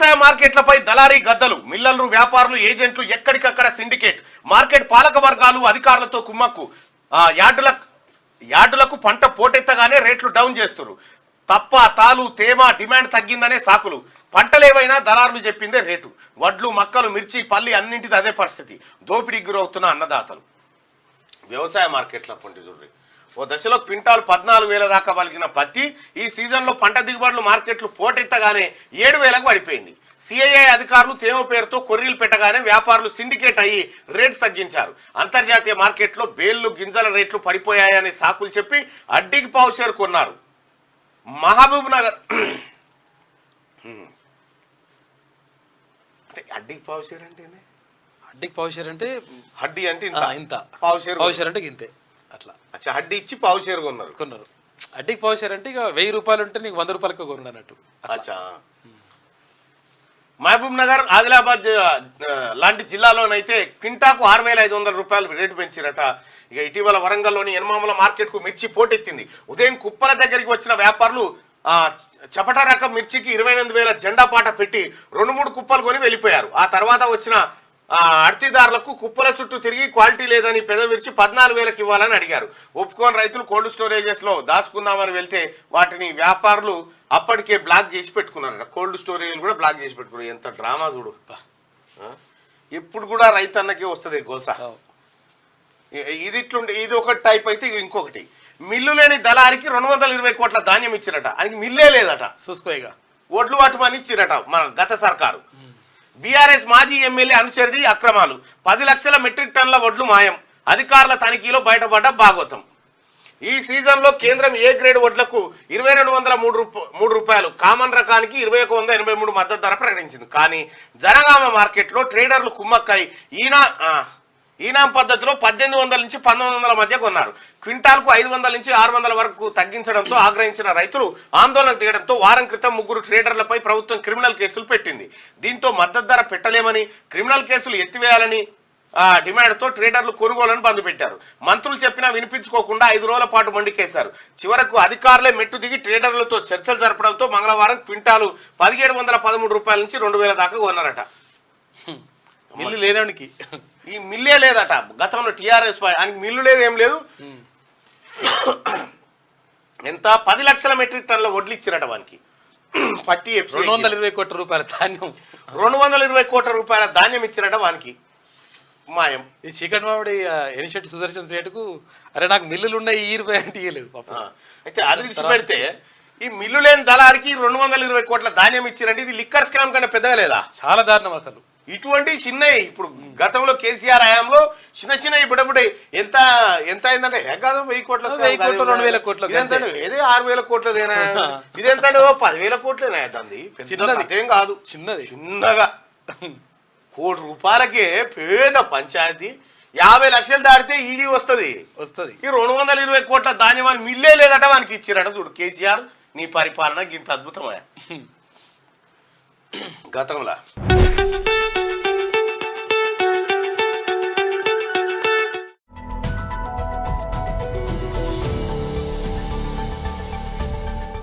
వ్యవసాయ మార్కెట్లపై దళారీ గద్దలు, మిల్లర్లు, వ్యాపారులు, ఏజెంట్లు ఎక్కడికక్కడ సిండికేట్, మార్కెట్ పాలక వర్గాలు అధికారులతో కుమ్మక్కు. యార్డులకు పంట పోటెత్తగానే రేట్లు డౌన్ చేస్తున్నారు. తప్ప, తాలు, తేమ, డిమాండ్ తగ్గిందనే సాకులు. పంటలేవైనా దళారులు చెప్పిందే రేటు. వడ్లు, మక్కలు, మిర్చి, పల్లి అన్నింటిది అదే పరిస్థితి. దోపిడీకి గురవుతున్న అన్నదాతలు. వ్యవసాయ మార్కెట్ల పొంటి చూడండి, ఓ దశలో క్వింటాల్ 14,000 దాకా పలికిన పత్తి ఈ సీజన్లో పంట దిగుబడులు మార్కెట్లు పోటెత్తగానే 7,000కు పడిపోయింది. సిఐఐ అధికారులు తేమ పేరుతో కొర్రీలు పెట్టగానే వ్యాపారులు సిండికేట్ అయ్యి రేటు తగ్గించారు. అంతర్జాతీయ మార్కెట్లో బేళ్లు, గింజల రేట్లు పడిపోయాయని సాకులు చెప్పి అడ్డీకి పావుషేరు కొన్నారు. మహబూబ్ నగర్ అంటే అడ్డీకి పావుషేరు అంటే అడ్డీకి పావుషేరు అంటే హడ్డీ అంటే ఇంత పావుషేరు అంటే ఇంతే అట్లా. అచ్చా, హడ్డీ ఇచ్చి పావుషేరు కొన్నారు. అడ్డీకి పావుషేరు అంటే ఇక 1,000 రూపాయలు ఉంటే నీకు 100 రూపాయలకు కొన్నాడు అన్నట్టు. అచ్చా. మహబూబ్ నగర్, ఆదిలాబాద్ లాంటి జిల్లాలోనైతే క్వింటాకు 6,500 రూపాయలు రేటు పెంచిరట. ఇక ఇటీవల వరంగల్లోని ఎనమాముల మార్కెట్కు మిర్చి పోటెత్తింది. ఉదయం కుప్పల దగ్గరికి వచ్చిన వ్యాపారులు చపట రకం మిర్చికి 28,000 జెండా పాట పెట్టి 2-3 కుప్పలు కొని వెళ్ళిపోయారు. ఆ తర్వాత వచ్చిన అర్తిదారులకు కుప్పల చుట్టూ తిరిగి క్వాలిటీ లేదని పెద్ద మిర్చి 14,000కి ఇవ్వాలని అడిగారు. ఒప్పుకోని రైతులు కోల్డ్ స్టోరేజెస్లో దాచుకుందామని వెళ్తే వాటిని వ్యాపారులు అప్పటికే బ్లాక్ చేసి పెట్టుకున్నారట. కోల్డ్ స్టోరేజ్ కూడా బ్లాక్ చేసి పెట్టుకున్నారు. ఎంత డ్రామా చూడు. ఇప్పుడు కూడా రైతన్నకే వస్తుంది గోస. ఇది ఇట్లుండే, ఇది ఒకటి టైప్ అయితే ఇంకొకటి. మిల్లు లేని దళారికి 220 కోట్ల ధాన్యం ఇచ్చిరట. ఆయనకి మిల్లే లేదట. చూసుకోగా ఒడ్లు వాటమని ఇచ్చిరట మన గత సర్కారు. బీఆర్ఎస్ మాజీ ఎమ్మెల్యే అనుచరుడి అక్రమాలు. 10 లక్షల మెట్రిక్ టన్నుల వడ్లు మాయం. అధికారుల తనిఖీలో బయటపడ్డ భాగవతం. ఈ సీజన్లో కేంద్రం ఏ గ్రేడ్ వడ్లకు 2,203 రూపాయలు, కామన్ రకానికి 2,183 మద్దతు ధర ప్రకటించింది. కానీ జనగామ మార్కెట్లో ట్రేడర్లు కుమ్మక్కై ఈనాం పద్ధతిలో 1,800 నుంచి 1,900 మధ్య కొన్నారు. క్వింటాల్కు 500 నుంచి 600 వరకు తగ్గించడంతో ఆగ్రహించిన రైతులు ఆందోళనకు దిగడంతో వారం క్రితం 3 ట్రేడర్లపై ప్రభుత్వం క్రిమినల్ కేసులు పెట్టింది. దీంతో మద్దతు ధర పెట్టలేమని, క్రిమినల్ కేసులు ఎత్తివేయాలని డిమాండ్తో ట్రేడర్లు కొనుగోలను బంద్ పెట్టారు. మంత్రులు చెప్పినా వినిపించుకోకుండా 5 రోజుల పాటు మండికేశారు. చివరకు అధికారులే మెట్టు దిగి ట్రేడర్లతో చర్చలు జరపడంతో మంగళవారం క్వింటాలు 1,713 రూపాయల నుంచి 2,000 దాకా కొన్నారట. మిల్లు లేదానికి ఈ మిల్లే లేదట. గతంలో టీఆర్ఎస్ ఆయనకి మిల్లు లేదు, ఏం లేదు. ఎంత 10 లక్షల మెట్రిక్ టన్నుల వడ్లు ఇచ్చిరట వానికి. పట్టి 220 కోట్ల రూపాయల ధాన్యం, 220 కోట్ల రూపాయల ధాన్యం ఇచ్చిరట వానికి. మాయం. ఈ చికెన్ మామిడి ఎనిశెట్టి సుదర్శన్ రేటుకు అరే నాకు మిల్లులు ఉన్నాయి ఈ రూపాయి అంటే ఇవ్వలేదు. అయితే అది విడిచిపెడితే ఈ మిల్లు లేని దళారికి 220 కోట్ల ధాన్యం ఇచ్చిరంటే ఇది లిక్కర్ స్కామ్ కన్నా పెద్దగా లేదా? చాలా దారుణం అసలు. ఇటువంటి చిన్నవి ఇప్పుడు గతంలో కేసీఆర్ హయాంలో చిన్న బుడబుడే ఎంత ఎంత అయిందంటే కాదు 1,000 కోట్ల 2,000 కోట్ల ఏదే 6,000 కోట్లదేనా, ఇదెంతంటే 10,000 కోట్లేనా? దాన్ని పెద్దేం కాదు, చిన్నగా 1 కోటి రూపాయలకే పేద పంచాయతీ 50 లక్షలు దాటితే ఈడీ వస్తుంది. ఈ 220 కోట్ల ధాన్యం అని మిల్లే లేదట వానికి ఇచ్చిరట. చూడు కేసీఆర్, నీ పరిపాలన ఇంత అద్భుతమా గతంలో.